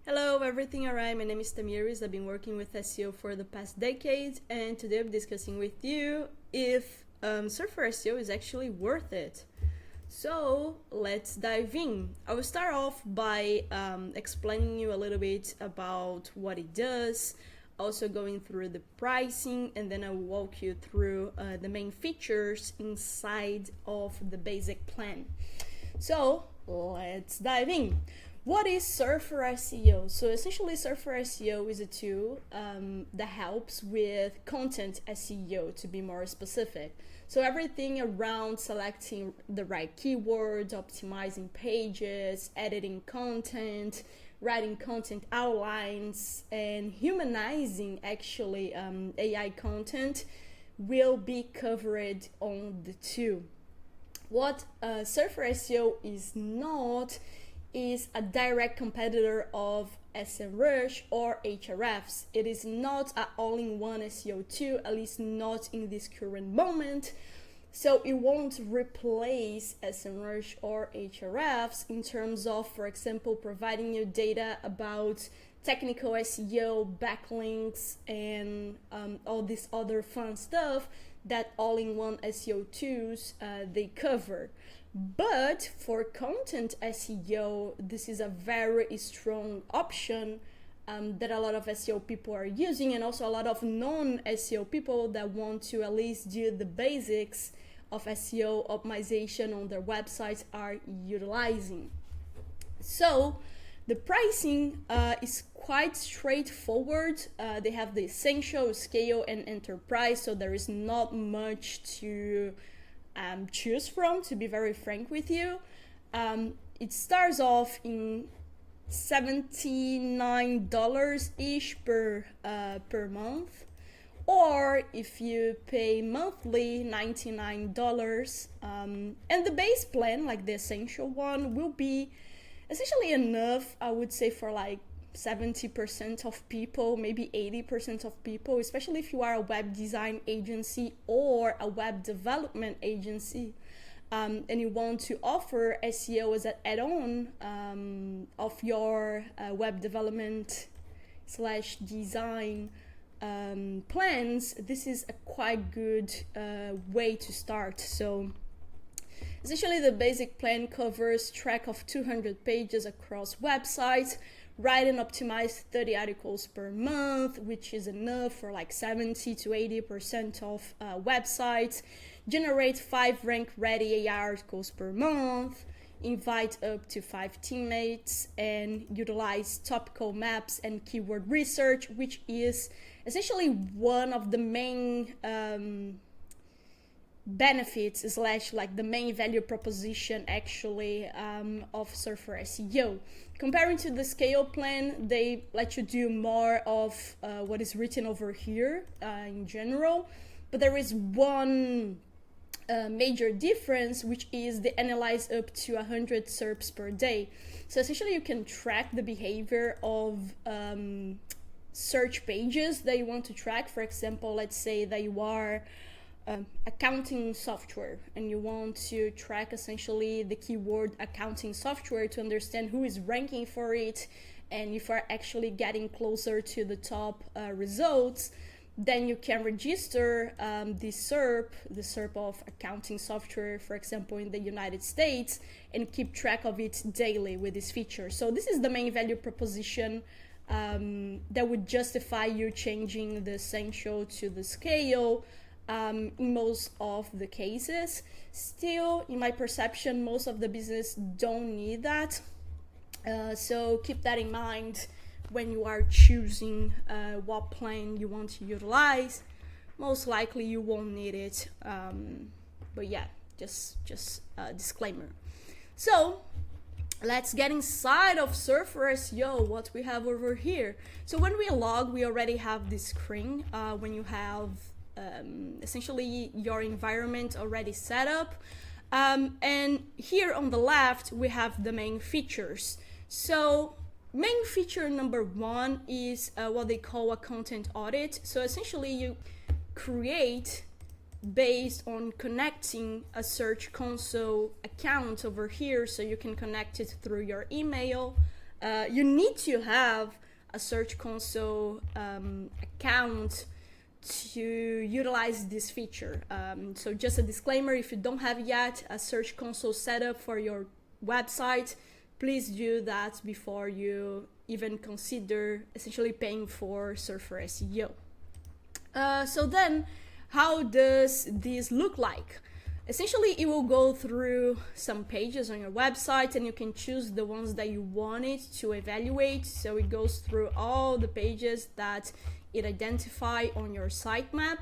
Hello, everything alright? My name is Tamiris. I've been working with SEO for the past decade, and today I'm discussing with you if Surfer SEO is actually worth it. So let's dive in. I will start off by explaining you a little bit about what it does, also going through the pricing, and then I will walk you through the main features inside of the basic plan. So let's dive in. What is Surfer SEO? So essentially Surfer SEO is a tool that helps with content SEO, to be more specific. So everything around selecting the right keywords, optimizing pages, editing content, writing content outlines, and humanizing actually AI content will be covered on the tool. What Surfer SEO is not is a direct competitor of SEMrush or Ahrefs. It is not an all-in-one SEO tool, at least not in this current moment. So it won't replace SEMrush or Ahrefs in terms of, for example, providing you data about technical SEO, backlinks, and all this other fun stuff that all-in-one SEO tools they cover. But for content SEO, this is a very strong option that a lot of SEO people are using, and also a lot of non-SEO people that want to at least do the basics of SEO optimization on their websites are utilizing. So the pricing is quite straightforward. They have the essential, scale, and enterprise, so there is not much to choose from, to be very frank with you. It starts off in $79-ish per month, or if you pay monthly, $99. And the base plan, like the essential one, will be essentially enough, I would say, for like 70% of people, maybe 80% of people, especially if you are a web design agency or a web development agency, and you want to offer SEO as an add-on of your web development / design plans. This is a quite good way to start. So essentially the basic plan covers track of 200 pages across websites, write and optimize 30 articles per month, which is enough for like 70 to 80% of websites, generate 5 rank-ready AI articles per month, invite up to 5 teammates, and utilize topical maps and keyword research, which is essentially one of the main benefits / like the main value proposition actually of Surfer SEO. Comparing to the scale plan, they let you do more of what is written over here in general, but there is one major difference, which is they analyze up to 100 SERPs per day. So essentially you can track the behavior of search pages that you want to track. For example, let's say that you are accounting software and you want to track essentially the keyword accounting software to understand who is ranking for it, and if you're actually getting closer to the top results, then you can register the SERP of accounting software, for example, in the United States, and keep track of it daily with this feature. So this is the main value proposition that would justify you changing the essential to the scale in most of the cases. Still, in my perception, most of the business don't need that. So keep that in mind when you are choosing what plan you want to utilize. Most likely you won't need it, but yeah, just a disclaimer. So let's get inside of Surfer SEO, what we have over here. So when we log, we already have this screen when you have essentially your environment already set up, and here on the left we have the main features. So main feature number 1 is what they call a content audit. So essentially you create based on connecting a Search Console account over here, so you can connect it through your email, you need to have a Search Console account to utilize this feature. So just a disclaimer, if you don't have yet a Search Console set up for your website, please do that before you even consider essentially paying for Surfer SEO. So then, how does this look like? Essentially, it will go through some pages on your website, and you can choose the ones that you want it to evaluate. So it goes through all the pages that it identifies on your sitemap.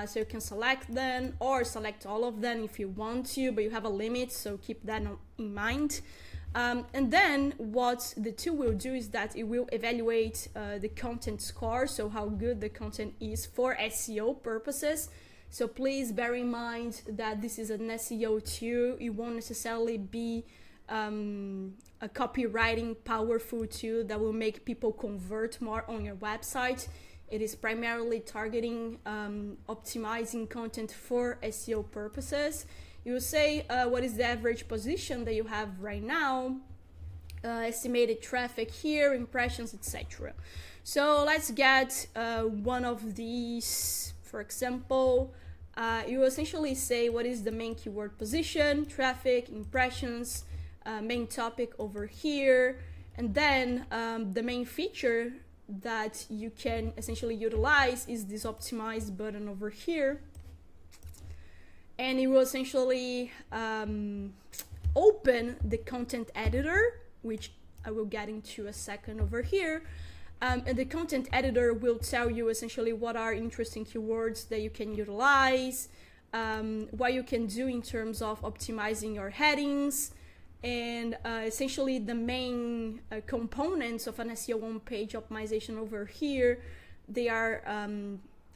So you can select them or select all of them if you want to, but you have a limit, so keep that in mind. And then what the tool will do is that it will evaluate the content score, so how good the content is for SEO purposes. So please bear in mind that this is an SEO tool. It won't necessarily be a copywriting powerful tool that will make people convert more on your website. It is primarily targeting optimizing content for SEO purposes. You will say what is the average position that you have right now, estimated traffic here, impressions, etc. So let's get one of these. For example, you essentially say what is the main keyword position, traffic, impressions, main topic over here, and then the main feature that you can essentially utilize is this optimize button over here. And it will essentially open the content editor, which I will get into a second over here. And the content editor will tell you essentially what are interesting keywords that you can utilize, what you can do in terms of optimizing your headings, and essentially the main components of an SEO on-page optimization over here. They are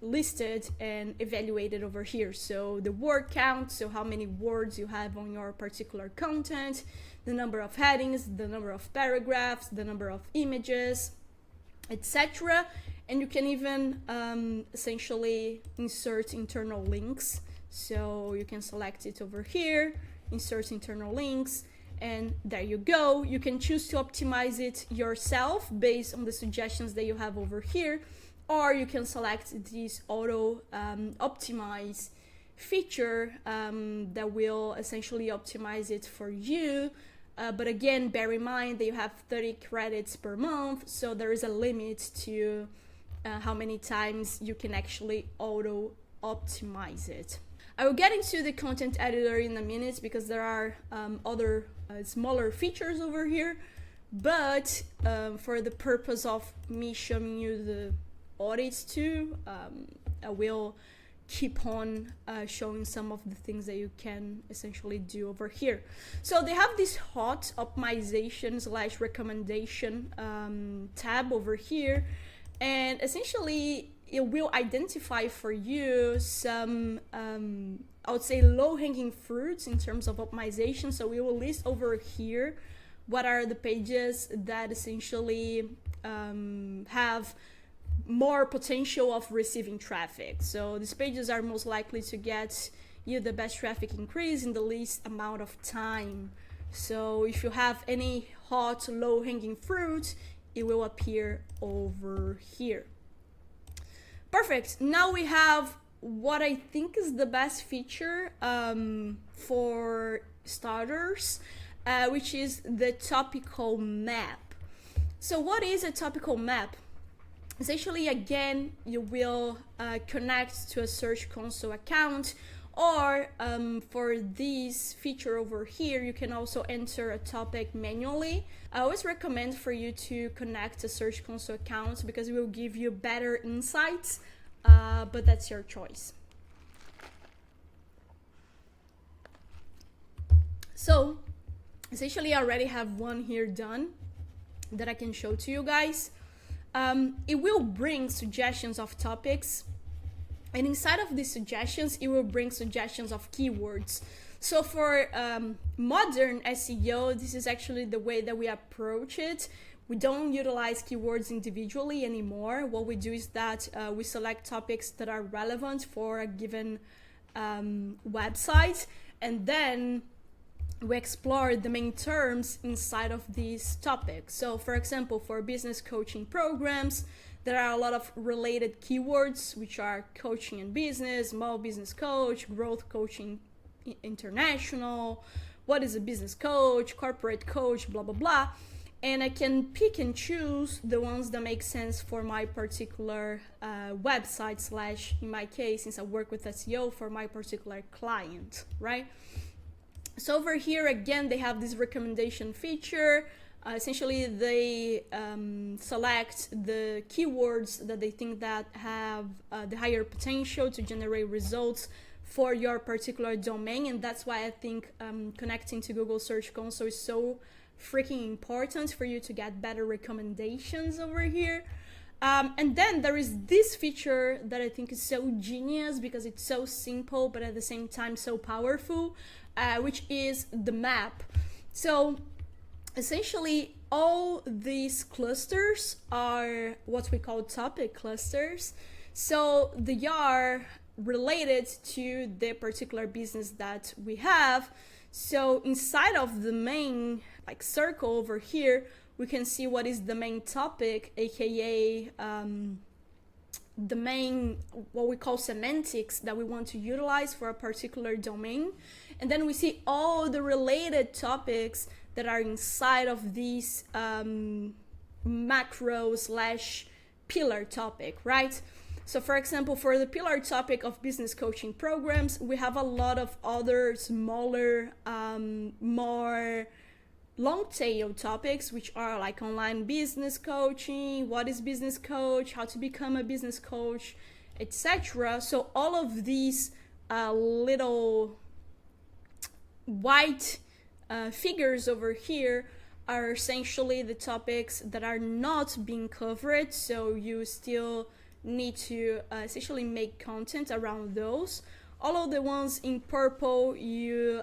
listed and evaluated over here. So the word count, so how many words you have on your particular content, the number of headings, the number of paragraphs, the number of images, etc. And you can even essentially insert internal links. So you can select it over here, insert internal links, and there you go. You can choose to optimize it yourself based on the suggestions that you have over here, or you can select this auto optimize feature that will essentially optimize it for you. But again, bear in mind that you have 30 credits per month, so there is a limit to how many times you can actually auto optimize it. I will get into the content editor in a minute because there are other smaller features over here, but for the purpose of me showing you the audits too, I will keep on showing some of the things that you can essentially do over here. So they have this hot optimization / recommendation tab over here, and essentially it will identify for you some I would say low-hanging fruits in terms of optimization. So we will list over here what are the pages that essentially have more potential of receiving traffic. So these pages are most likely to get you the best traffic increase in the least amount of time. So if you have any hot low-hanging fruit, it will appear over here. Perfect. Now we have what I think is the best feature for starters, which is the topical map. So what is a topical map? Essentially, again, you will connect to a Search Console account, or for this feature over here, you can also enter a topic manually. I always recommend for you to connect a Search Console account because it will give you better insights, but that's your choice. So, essentially, I already have one here done that I can show to you guys. It will bring suggestions of topics, and inside of these suggestions, it will bring suggestions of keywords. So for modern SEO, this is actually the way that we approach it. We don't utilize keywords individually anymore. What we do is that we select topics that are relevant for a given website, and then we explore the main terms inside of these topics. So for example, for business coaching programs, there are a lot of related keywords, which are coaching and business, small business coach, growth coaching international, what is a business coach, corporate coach, blah, blah, blah. And I can pick and choose the ones that make sense for my particular website / in my case, since I work with SEO, for my particular client, right? So over here, again, they have this recommendation feature. Essentially, they select the keywords that they think that have the higher potential to generate results for your particular domain. And that's why I think connecting to Google Search Console is so freaking important for you to get better recommendations over here. And then there is this feature that I think is so genius because it's so simple but at the same time so powerful, which is the map. So essentially all these clusters are what we call topic clusters. So they are related to the particular business that we have. So inside of the main circle over here, we can see what is the main topic, aka the main, what we call semantics that we want to utilize for a particular domain. And then we see all the related topics that are inside of these macro / pillar topic, right? So for example, for the pillar topic of business coaching programs, we have a lot of other smaller, more long tail topics, which are like online business coaching, what is business coach, how to become a business coach, etc. So all of these little white figures over here are essentially the topics that are not being covered. So you still need to essentially make content around those. All of the ones in purple, you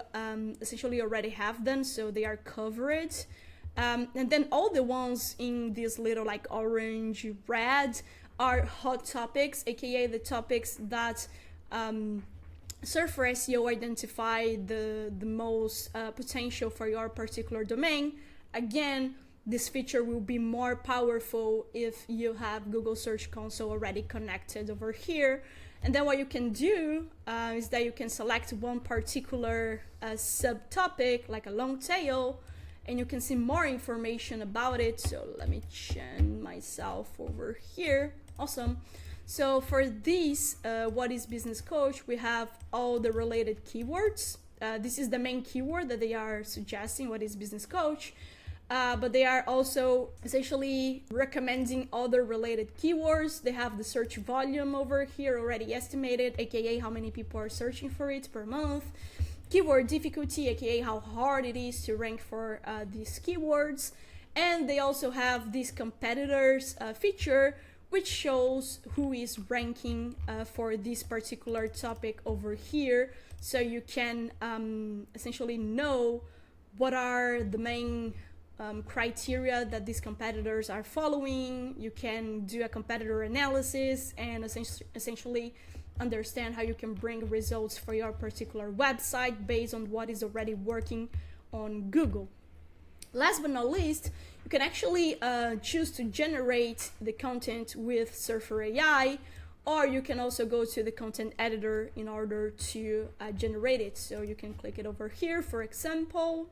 essentially already have them, so they are covered. And then all the ones in this little orange, red are hot topics, aka the topics that Surfer SEO identify the most potential for your particular domain. Again, this feature will be more powerful if you have Google Search Console already connected over here. And then what you can do is that you can select one particular subtopic, like a long tail, and you can see more information about it. So let me change myself over here. Awesome. So for this, what is business coach, we have all the related keywords. This is the main keyword that they are suggesting, what is business coach. But they are also essentially recommending other related keywords. They have the search volume over here already estimated, aka how many people are searching for it per month. Keyword difficulty, aka how hard it is to rank for these keywords. And they also have this competitors feature, which shows who is ranking for this particular topic over here. So you can essentially know what are the main criteria that these competitors are following. You can do a competitor analysis and essentially understand how you can bring results for your particular website based on what is already working on Google. Last but not least, you can actually choose to generate the content with Surfer AI, or you can also go to the content editor in order to generate it. So you can click it over here, for example,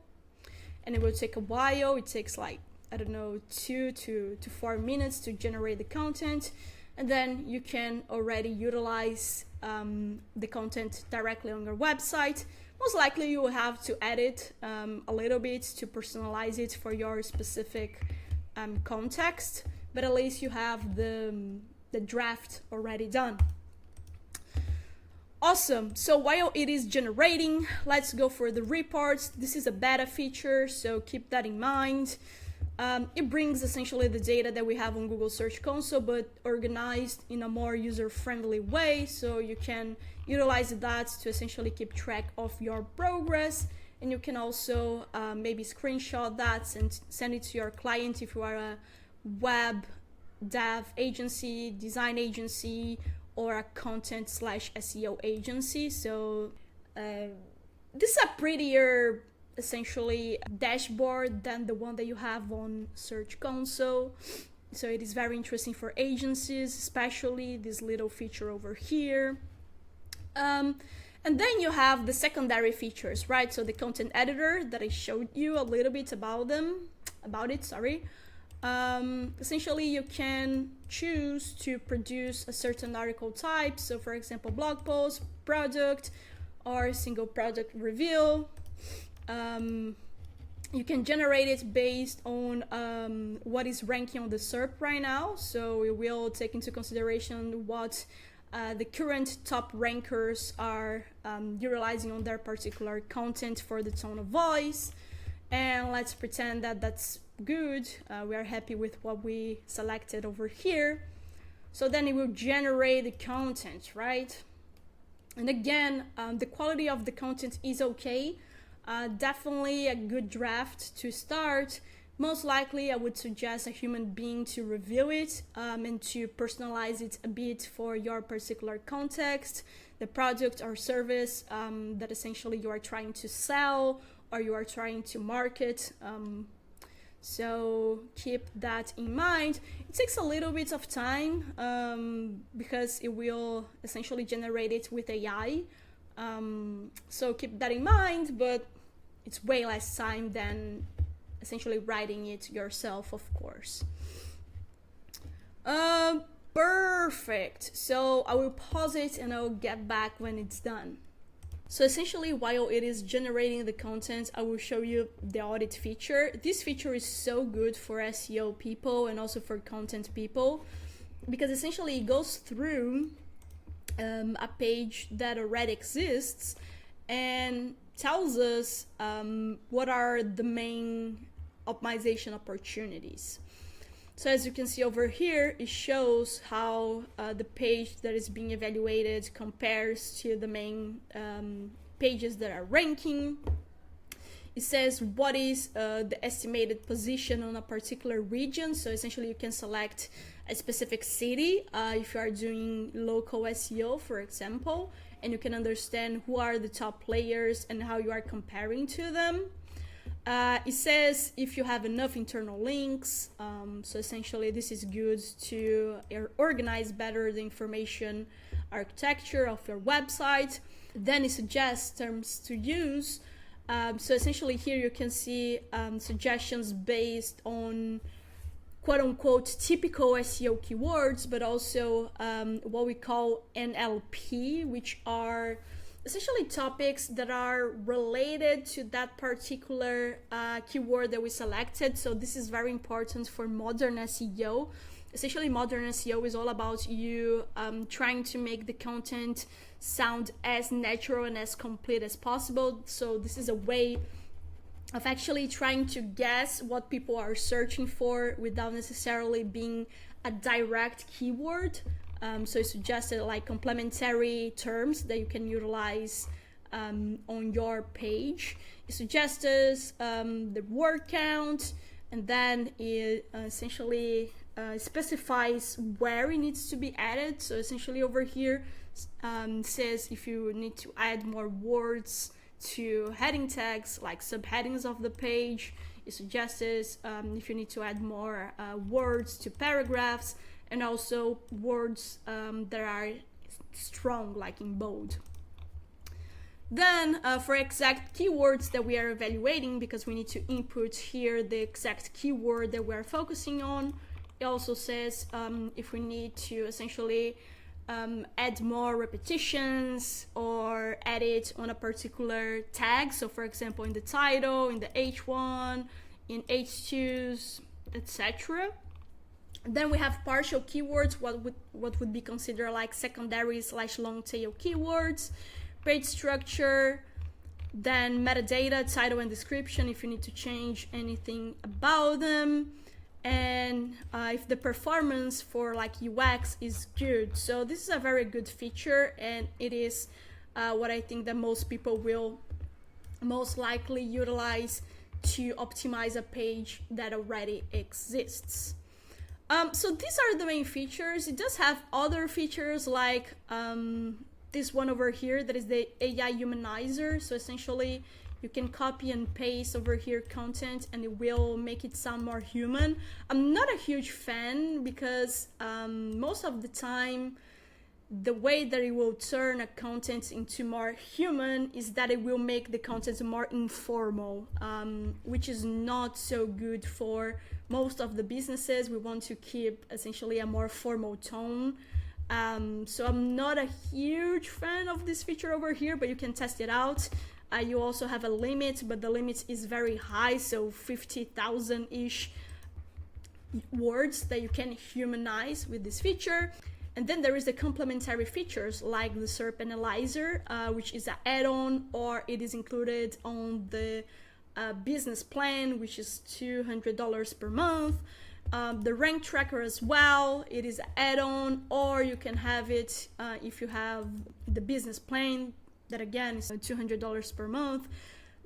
and it will take a while. It takes 2 to 4 minutes to generate the content, and then you can already utilize the content directly on your website. Most likely you will have to edit a little bit to personalize it for your specific context, but at least you have the draft already done. Awesome. So while it is generating, let's go for the reports. This is a beta feature, so keep that in mind. It brings essentially the data that we have on Google Search Console, but organized in a more user-friendly way. So you can utilize that to essentially keep track of your progress. And you can also maybe screenshot that and send it to your client if you are a web dev agency, design agency, or a content / SEO agency. So this is a prettier essentially dashboard than the one that you have on Search Console. So it is very interesting for agencies, especially this little feature over here. And then you have the secondary features, right? So the content editor that I showed you a little bit about it. Essentially, you can choose to produce a certain article type. So for example, blog post, product, or single product review. You can generate it based on what is ranking on the SERP right now. So it will take into consideration what the current top rankers are utilizing on their particular content for the tone of voice. And let's pretend that that's good. We are happy with what we selected over here. So then it will generate the content, right? And again, the quality of the content is okay. Definitely a good draft to start. Most likely I would suggest a human being to review it and to personalize it a bit for your particular context, the product or service that essentially you are trying to sell or you are trying to market. So keep that in mind. It takes a little bit of time because it will essentially generate it with AI. So keep that in mind, but it's way less time than essentially writing it yourself, of course. Perfect. So I will pause it and I'll get back when it's done. So essentially, while it is generating the content, I will show you the audit feature. This feature is so good for SEO people and also for content people, because essentially it goes through a page that already exists and tells us what are the main optimization opportunities. So as you can see over here, it shows how the page that is being evaluated compares to the main pages that are ranking. It says what is the estimated position on a particular region. So essentially you can select a specific city if you are doing local SEO, for example, and you can understand who are the top players and how you are comparing to them. It says if you have enough internal links, so essentially this is good to organize better the information architecture of your website. Then it suggests terms to use. So essentially here you can see suggestions based on quote-unquote typical SEO keywords, but also what we call NLP, which are essentially topics that are related to that particular keyword that we selected. So this is very important for modern SEO. Essentially, modern SEO is all about you trying to make the content sound as natural and as complete as possible. So this is a way of actually trying to guess what people are searching for without necessarily being a direct keyword. So it suggested like complementary terms that you can utilize on your page. It suggests the word count, and then it essentially specifies where it needs to be added. So essentially over here says if you need to add more words to heading tags, like subheadings of the page. It suggests if you need to add more words to paragraphs, and also words that are strong, like in bold. Then for exact keywords that we are evaluating, because we need to input here the exact keyword that we're focusing on, it also says if we need to essentially add more repetitions or edit on a particular tag. So for example, in the title, in the H1, in H2s, etc. Then we have partial keywords, what would be considered like secondary / long tail keywords, page structure, then metadata, title and description if you need to change anything about them, and if the performance for like UX is good. So this is a very good feature, and it is what I think that most people will most likely utilize to optimize a page that already exists. So these are the main features. It does have other features like this one over here that is the AI Humanizer. So essentially You can copy and paste over here content and it will make it sound more human. I'm not a huge fan because most of the time the way that it will turn a content into more human is that it will make the content more informal, which is not so good for most of the businesses. We want to keep essentially a more formal tone. So I'm not a huge fan of this feature over here, but you can test it out. You also have a limit, but the limit is very high, so 50,000-ish words that you can humanize with this feature. And then there is the complementary features like the SERP Analyzer, which is an add-on, or it is included on the business plan, which is $200 per month. The rank tracker as well, it is an add-on, or you can have it if you have the business plan, that again is $200 per month.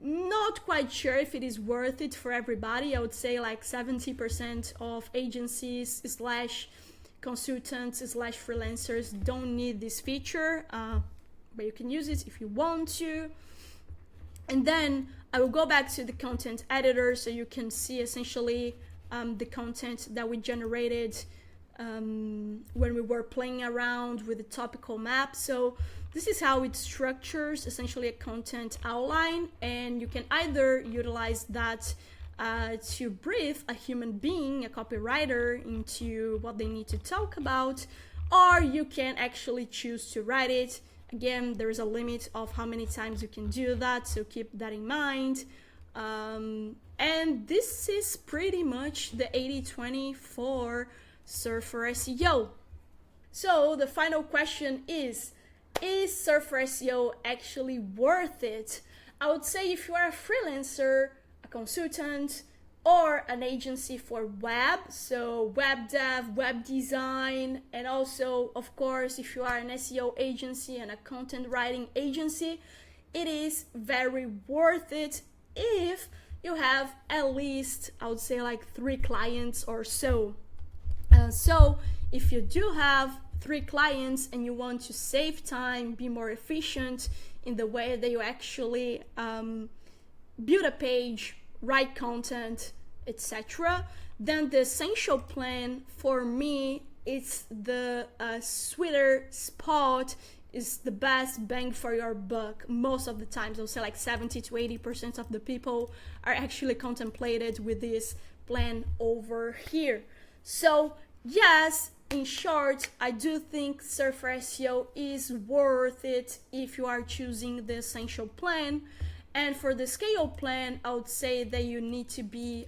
Not quite sure if it is worth it for everybody. I would say like 70% of agencies / consultants / freelancers don't need this feature, but you can use it if you want to. And then I will go back to the content editor so you can see essentially the content that we generated when we were playing around with the topical map. So this is how it structures essentially a content outline, and you can either utilize that to brief a human being, a copywriter, into what they need to talk about, or you can actually choose to write it. Again, there's a limit of how many times you can do that, so keep that in mind. And this is pretty much the 80/20 for Surfer SEO. So the final question is Surfer SEO actually worth it? I would say if you are a freelancer, a consultant, or an agency for web, so web dev, web design, and also, of course, if you are an SEO agency and a content writing agency, it is very worth it if you have at least, I would say, like 3 clients or so. So if you do have 3 clients and you want to save time, be more efficient in the way that you actually build a page, write content, etc., then the essential plan for me is the sweeter spot, is the best bang for your buck. Most of the times, I'll say like 70 to 80% of the people are actually contemplated with this plan over here. So yes, in short, I do think Surfer SEO is worth it if you are choosing the essential plan. And for the scale plan, I would say that you need to be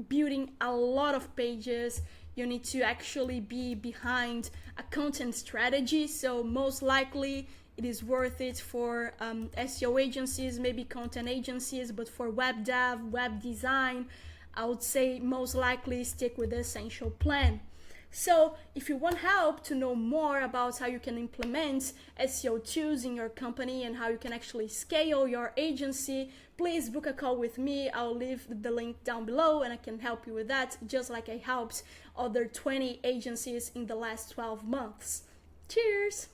building a lot of pages. You need to actually be behind a content strategy. So most likely it is worth it for SEO agencies, maybe content agencies, but for web dev, web design, I would say most likely stick with the essential plan. So if you want help to know more about how you can implement SEO tools in your company and how you can actually scale your agency, please book a call with me. I'll leave the link down below and I can help you with that, just like I helped other 20 agencies in the last 12 months. Cheers!